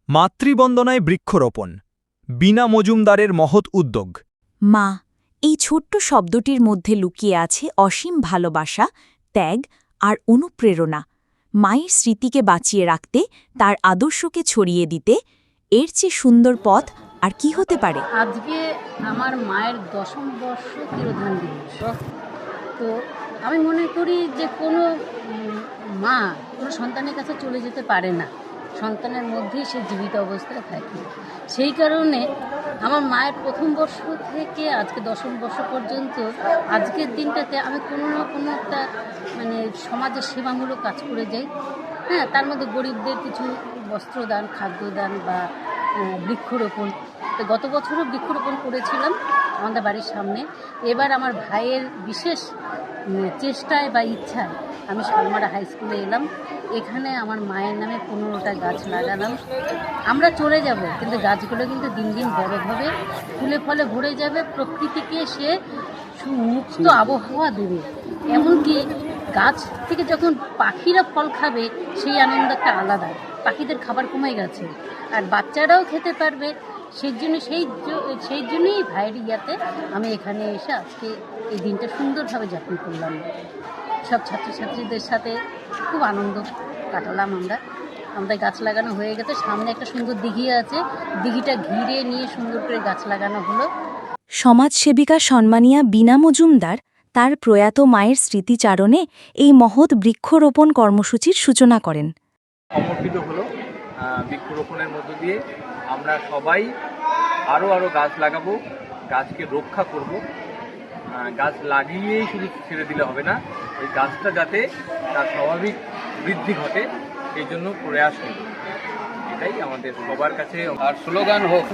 মাতৃবন্দনায় বৃক্ষরোপণ বীণা মজুমদারের মহৎ উদ্যোগ। মা, এই ছোট্ট শব্দটির মধ্যে লুকিয়ে আছে অসীম ভালোবাসা, ত্যাগ আর অনুপ্রেরণা। মায়ের স্মৃতিকে বাঁচিয়ে রাখতে, তার আদর্শকে ছড়িয়ে দিতে এর চেয়ে সুন্দর পথ আর কি হতে পারে? আজকে আমার মায়ের 10ম বর্ষ তিরোধান দিবস। তো আমি মনে করি যে কোনো মা কোনো সন্তানের কাছে চলে যেতে পারে না, সন্তানের মধ্যেই সে জীবিত অবস্থায় থাকে। সেই কারণে আমার মায়ের 1ম বর্ষ থেকে আজকে 10ম বর্ষ পর্যন্ত আজকের দিনটাতে আমি কোনো না কোনো একটা সমাজের সেবামূলক কাজ করে যাই। হ্যাঁ, তার মধ্যে গরিবদের কিছু বস্ত্রদান, খাদ্যদান বা বৃক্ষরোপণ। তো গত বছরও বৃক্ষরোপণ করেছিলাম আমাদের বাড়ির সামনে। এবার আমার ভাইয়ের বিশেষ চেষ্টায় বা ইচ্ছায় আমি শালমারা হাই স্কুলে এলাম। এখানে আমার মায়ের নামে 15টা গাছ লাগালাম। আমরা চলে যাব, কিন্তু গাছগুলো কিন্তু দিন দিন বড় হবে, ফুলে ফলে ভরে যাবে, প্রকৃতিকে সে মুক্ত আবহাওয়া দেবে। এমনকি গাছ থেকে যখন পাখিরা ফল খাবে সেই আনন্দ একটা আলাদা। পাখিদের খাবার কমে গেছে, আর বাচ্চারাও খেতে পারবে। সেই জন্যই ভাইয়ের ইয়াতে আমি এখানে এসে আজকে এই দিনটা সুন্দরভাবে যাপন করলাম। সব ছাত্রছাত্রীদের সাথে খুব আনন্দ কাটালাম। আমাদের গাছ লাগানো হয়ে গেছে, সামনে একটা সুন্দর দিঘি আছে, দিঘিটা ঘিরে নিয়ে সুন্দর করে গাছ লাগানো হলো। সমাজসেবিকা সম্মানিয়া বীণা মজুমদার তার প্রয়াত মায়ের স্মৃতিচারণে এই মহৎ বৃক্ষরোপণ কর্মসূচির সূচনা করেন। সমর্পিত হলো বৃক্ষরোপণের মধ্য দিয়ে আমরা সবাই আরও গাছ লাগাবো, গাছকে রক্ষা করব। গাছ লাগিয়েই শুধু ছেড়ে দিলে হবে না, ওই গাছটা যাতে তার স্বাভাবিক বৃদ্ধি ঘটে সেই জন্য প্রয়াস করব। এটাই আমাদের সবার কাছে। আর স্লোগান হোক,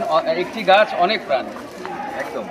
একটি গাছ অনেক প্রাণ। একদম।